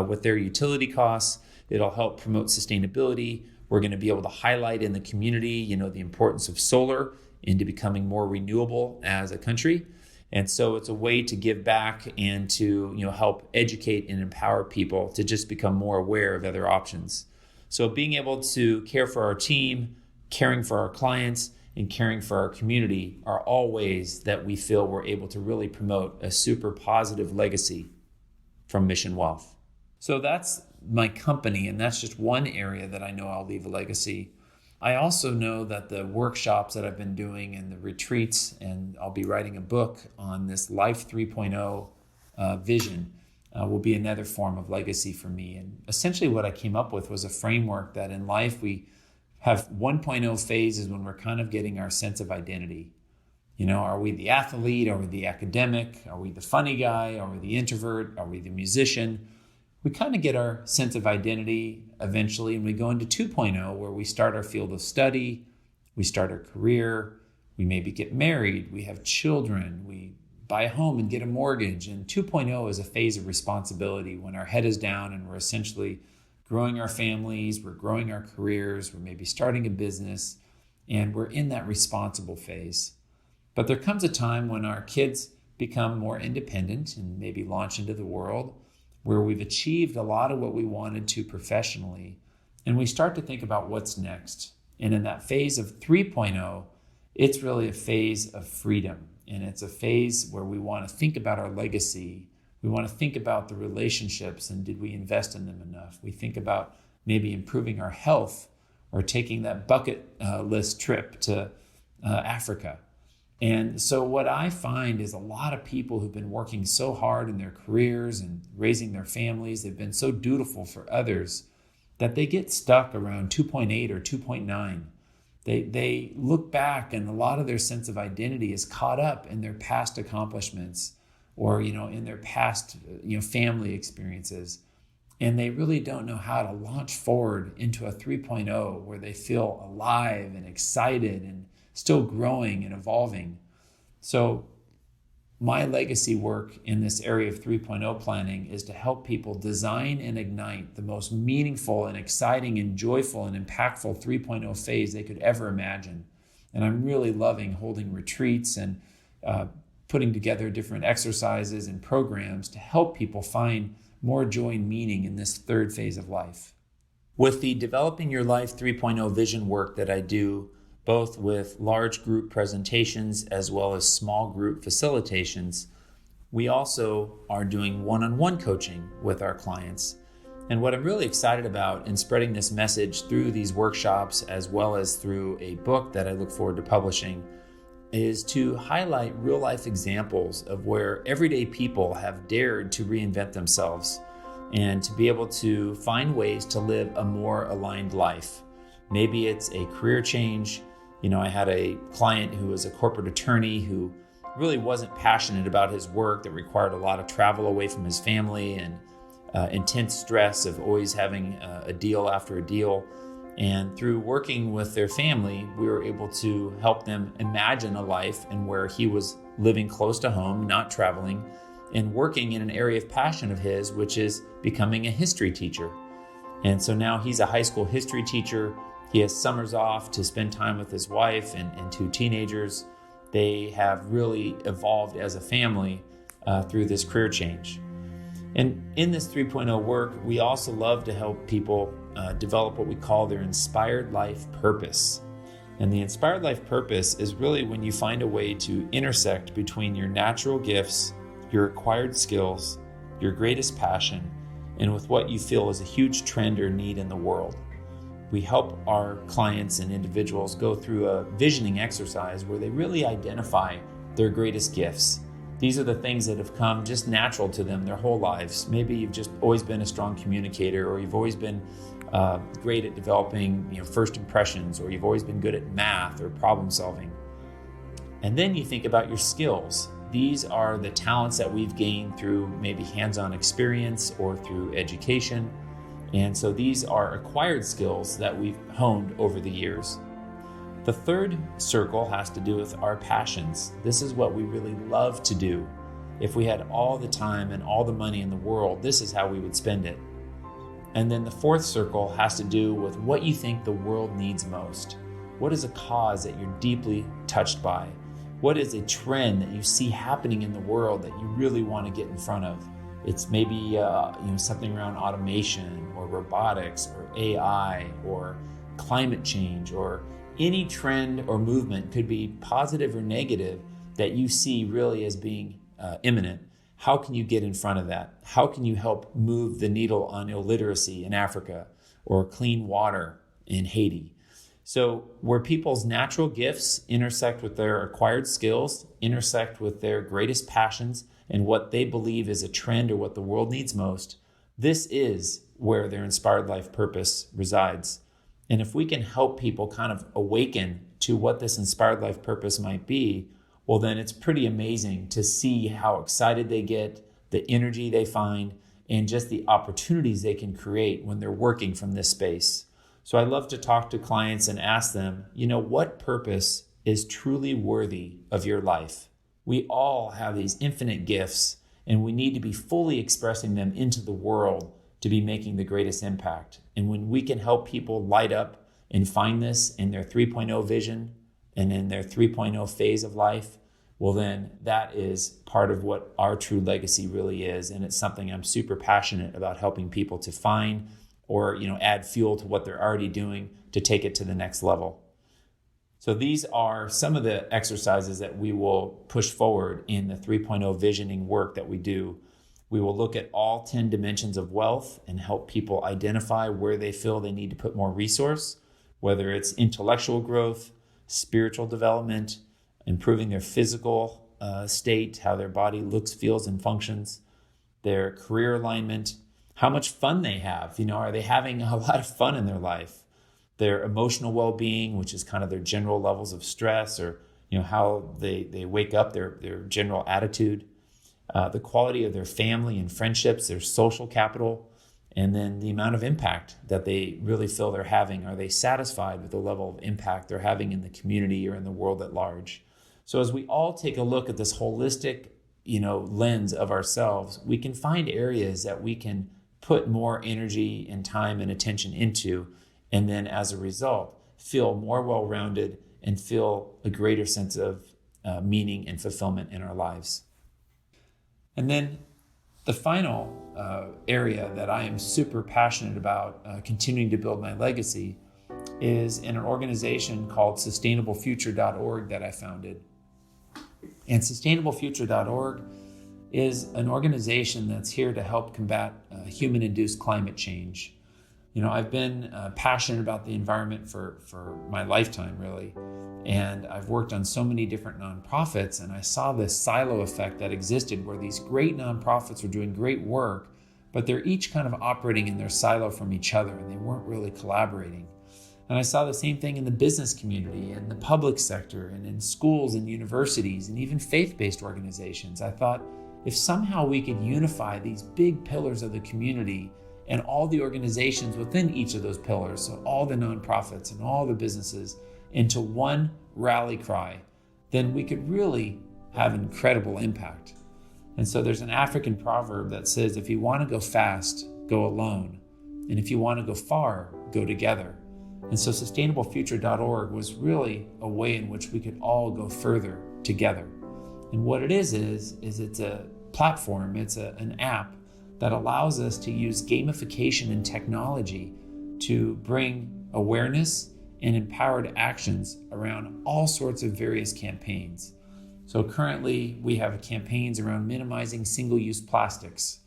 with their utility costs. It'll help promote sustainability. We're going to be able to highlight in the community, the importance of solar into becoming more renewable as a country. And so it's a way to give back and to, help educate and empower people to just become more aware of other options. So being able to care for our team, caring for our clients, and caring for our community are all ways that we feel we're able to really promote a super positive legacy from Mission Wealth. So that's my company, and that's just one area that I know I'll leave a legacy. I also know that the workshops that I've been doing and the retreats, and I'll be writing a book on this Life 3.0 vision, will be another form of legacy for me. And essentially what I came up with was a framework that in life we have 1.0 phases when we're kind of getting our sense of identity. Are we the athlete? Are we the academic? Are we the funny guy? Are we the introvert? Are we the musician? We kind of get our sense of identity eventually, and we go into 2.0 where we start our field of study, we start our career, we maybe get married, we have children, we buy a home and get a mortgage. And 2.0 is a phase of responsibility when our head is down and we're essentially growing our families, we're growing our careers, we're maybe starting a business, and we're in that responsible phase. But there comes a time when our kids become more independent and maybe launch into the world, where we've achieved a lot of what we wanted to professionally, and we start to think about what's next. And in that phase of 3.0, it's really a phase of freedom. And it's a phase where we want to think about our legacy. We want to think about the relationships and did we invest in them enough? We think about maybe improving our health or taking that bucket list trip to Africa. And so what I find is a lot of people who've been working so hard in their careers and raising their families, they've been so dutiful for others that they get stuck around 2.8 or 2.9. They look back and a lot of their sense of identity is caught up in their past accomplishments or, in their past, family experiences. And they really don't know how to launch forward into a 3.0 where they feel alive and excited and still growing and evolving. So my legacy work in this area of 3.0 planning is to help people design and ignite the most meaningful and exciting and joyful and impactful 3.0 phase they could ever imagine. And I'm really loving holding retreats and putting together different exercises and programs to help people find more joy and meaning in this third phase of life. With the Developing Your Life 3.0 vision work that I do, both with large group presentations as well as small group facilitations, we also are doing one-on-one coaching with our clients. And what I'm really excited about in spreading this message through these workshops as well as through a book that I look forward to publishing is to highlight real-life examples of where everyday people have dared to reinvent themselves and to be able to find ways to live a more aligned life. Maybe it's a career change. I had a client who was a corporate attorney who really wasn't passionate about his work, that required a lot of travel away from his family and intense stress of always having a deal after a deal. And through working with their family, we were able to help them imagine a life in where he was living close to home, not traveling, and working in an area of passion of his, which is becoming a history teacher. And so now he's a high school history teacher. He has summers off to spend time with his wife and two teenagers. They have really evolved as a family through this career change. And in this 3.0 work, we also love to help people develop what we call their inspired life purpose. And the inspired life purpose is really when you find a way to intersect between your natural gifts, your acquired skills, your greatest passion, and with what you feel is a huge trend or need in the world. We help our clients and individuals go through a visioning exercise where they really identify their greatest gifts. These are the things that have come just natural to them their whole lives. Maybe you've just always been a strong communicator, or you've always been great at developing first impressions, or you've always been good at math or problem solving. And then you think about your skills, these are the talents that we've gained through maybe hands-on experience or through education. And so these are acquired skills that we've honed over the years. The third circle has to do with our passions. This is what we really love to do. If we had all the time and all the money in the world, this is how we would spend it. And then the fourth circle has to do with what you think the world needs most. What is a cause that you're deeply touched by? What is a trend that you see happening in the world that you really want to get in front of? It's maybe something around automation or robotics or AI or climate change, or any trend or movement, could be positive or negative, that you see really as being imminent. How can you get in front of that? How can you help move the needle on illiteracy in Africa or clean water in Haiti? So where people's natural gifts intersect with their acquired skills, intersect with their greatest passions and what they believe is a trend or what the world needs most, this is where their inspired life purpose resides. And if we can help people kind of awaken to what this inspired life purpose might be, well, then it's pretty amazing to see how excited they get, the energy they find, and just the opportunities they can create when they're working from this space. So I love to talk to clients and ask them, what purpose is truly worthy of your life? We all have these infinite gifts, and we need to be fully expressing them into the world to be making the greatest impact. And when we can help people light up and find this in their 3.0 vision and in their 3.0 phase of life, well, then that is part of what our true legacy really is. And it's something I'm super passionate about helping people to find, or add fuel to what they're already doing to take it to the next level. So these are some of the exercises that we will push forward in the 3.0 visioning work that we do. We will look at all 10 dimensions of wealth and help people identify where they feel they need to put more resource, whether it's intellectual growth, spiritual development, improving their physical state, how their body looks, feels, and functions, their career alignment, how much fun they have. Are they having a lot of fun in their life? Their emotional well-being, which is kind of their general levels of stress, or how they wake up, their general attitude, the quality of their family and friendships, their social capital, and then the amount of impact that they really feel they're having. Are they satisfied with the level of impact they're having in the community or in the world at large? So as we all take a look at this holistic, lens of ourselves, we can find areas that we can put more energy and time and attention into, and then as a result, feel more well-rounded and feel a greater sense of meaning and fulfillment in our lives. And then the final area that I am super passionate about continuing to build my legacy is in an organization called sustainablefuture.org that I founded. And sustainablefuture.org is an organization that's here to help combat human-induced climate change. I've been passionate about the environment for my lifetime, really. And I've worked on so many different nonprofits, and I saw this silo effect that existed where these great nonprofits were doing great work, but they're each kind of operating in their silo from each other, and they weren't really collaborating. And I saw the same thing in the business community, in the public sector, and in schools and universities, and even faith-based organizations. I thought, if somehow we could unify these big pillars of the community and all the organizations within each of those pillars, so all the nonprofits and all the businesses, into one rally cry, then we could really have incredible impact. And so there's an African proverb that says, if you want to go fast, go alone. And if you want to go far, go together. And so sustainablefuture.org was really a way in which we could all go further together. And what it is it's a platform, it's an app that allows us to use gamification and technology to bring awareness and empowered actions around all sorts of various campaigns. So currently we have campaigns around minimizing single-use plastics.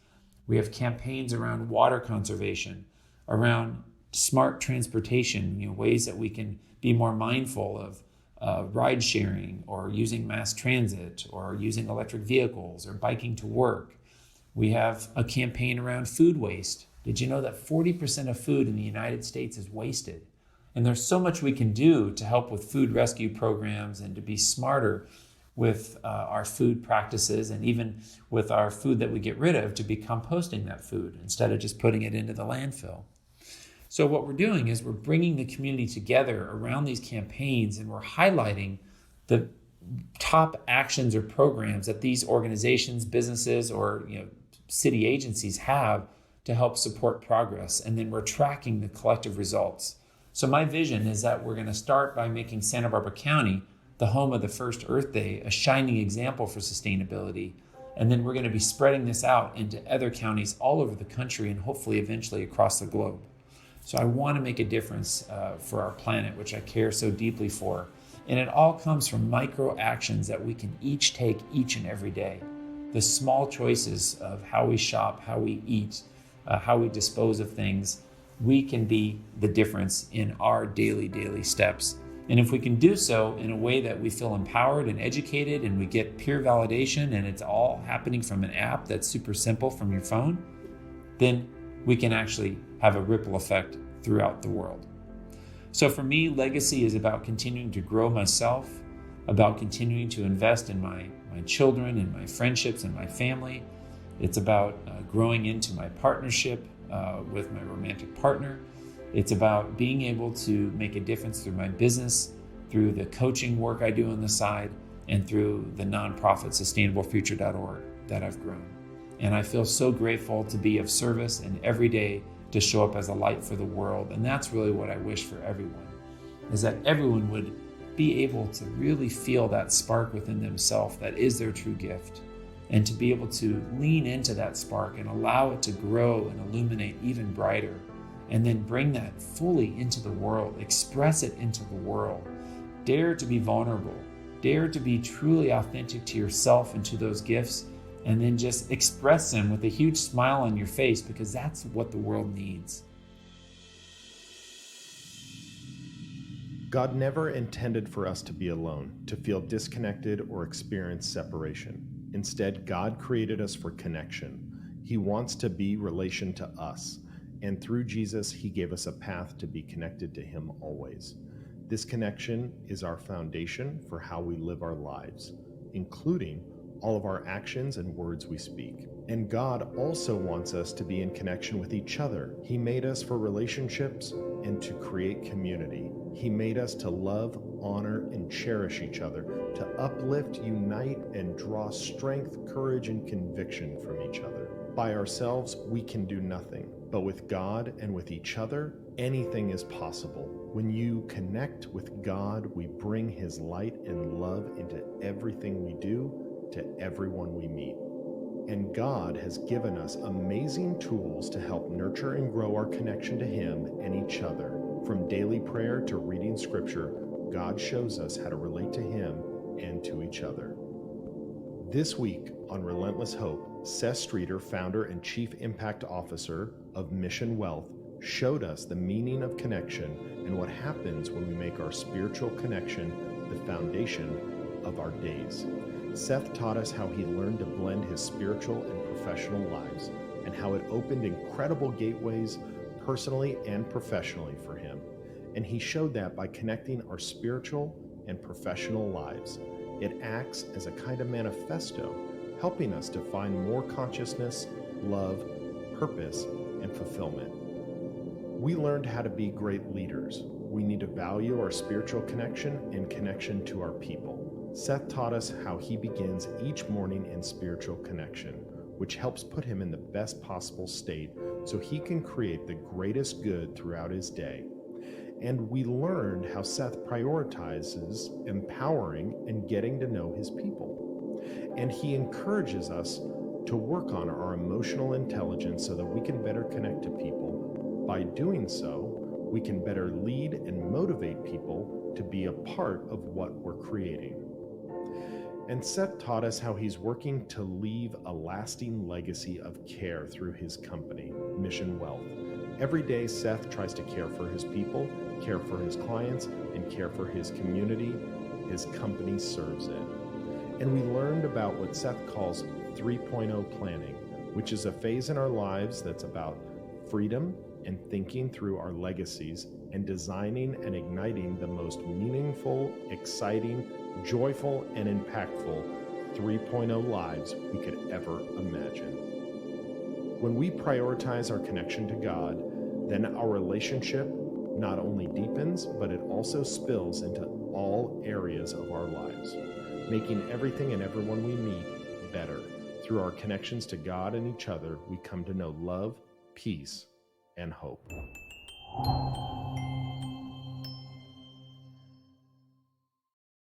We have campaigns around water conservation, around smart transportation, ways that we can be more mindful of ride sharing or using mass transit or using electric vehicles or biking to work. We have a campaign around food waste. Did you know that 40% of food in the United States is wasted? And there's so much we can do to help with food rescue programs and to be smarter with our food practices, and even with our food that we get rid of, to be composting that food instead of just putting it into the landfill. So what we're doing is we're bringing the community together around these campaigns, and we're highlighting the top actions or programs that these organizations, businesses, or city agencies have to help support progress. And then we're tracking the collective results. So my vision is that we're going to start by making Santa Barbara County, the home of the first Earth Day, a shining example for sustainability. And then we're going to be spreading this out into other counties all over the country, and hopefully eventually across the globe. So I want to make a difference for our planet, which I care so deeply for. And it all comes from micro actions that we can each take each and every day. The small choices of how we shop, how we eat, how we dispose of things, we can be the difference in our daily steps. And if we can do so in a way that we feel empowered and educated, and we get peer validation, and it's all happening from an app that's super simple from your phone, then we can actually have a ripple effect throughout the world. So for me, legacy is about continuing to grow myself, about continuing to invest in my children and my friendships and my family. It's about growing into my partnership with my romantic partner. It's about being able to make a difference through my business, through the coaching work I do on the side, and through the nonprofit sustainablefuture.org that I've grown. And I feel so grateful to be of service, and every day to show up as a light for the world. And that's really what I wish for everyone, is that everyone would be able to really feel that spark within themselves that is their true gift, and to be able to lean into that spark and allow it to grow and illuminate even brighter, and then bring that fully into the world, express it into the world. Dare to be vulnerable, dare to be truly authentic to yourself and to those gifts, and then just express them with a huge smile on your face, because that's what the world needs. God never intended for us to be alone, to feel disconnected or experience separation. Instead, God created us for connection. He wants to be relation to us. And through Jesus, he gave us a path to be connected to him always. This connection is our foundation for how we live our lives, including all of our actions and words we speak. And God also wants us to be in connection with each other. He made us for relationships and to create community. He made us to love, honor, and cherish each other, to uplift, unite, and draw strength, courage, and conviction from each other. By ourselves, we can do nothing, but with God and with each other, anything is possible. When you connect with God, we bring his light and love into everything we do, to everyone we meet. And God has given us amazing tools to help nurture and grow our connection to him and each other. From daily prayer to reading scripture, God shows us how to relate to him and to each other. This week on Relentless Hope, Seth Streeter, founder and chief impact officer of Mission Wealth, showed us the meaning of connection and what happens when we make our spiritual connection the foundation of our days. Seth taught us how he learned to blend his spiritual and professional lives, and how it opened incredible gateways personally and professionally for him. And he showed that by connecting our spiritual and professional lives. It acts as a kind of manifesto, helping us to find more consciousness, love, purpose, and fulfillment. We learned how to be great leaders. We need to value our spiritual connection and connection to our people. Seth taught us how he begins each morning in spiritual connection, which helps put him in the best possible state so he can create the greatest good throughout his day. And we learned how Seth prioritizes empowering and getting to know his people. And he encourages us to work on our emotional intelligence so that we can better connect to people. By doing so, we can better lead and motivate people to be a part of what we're creating. And Seth taught us how he's working to leave a lasting legacy of care through his company, Mission Wealth. Every day, Seth tries to care for his people, care for his clients, and care for his community. His company serves it. And we learned about what Seth calls 3.0 planning, which is a phase in our lives that's about freedom, and thinking through our legacies and designing and igniting the most meaningful, exciting, joyful, and impactful 3.0 lives we could ever imagine. When we prioritize our connection to God, then our relationship not only deepens, but it also spills into all areas of our lives, making everything and everyone we meet better. Through our connections to God and each other, we come to know love, peace, and hope.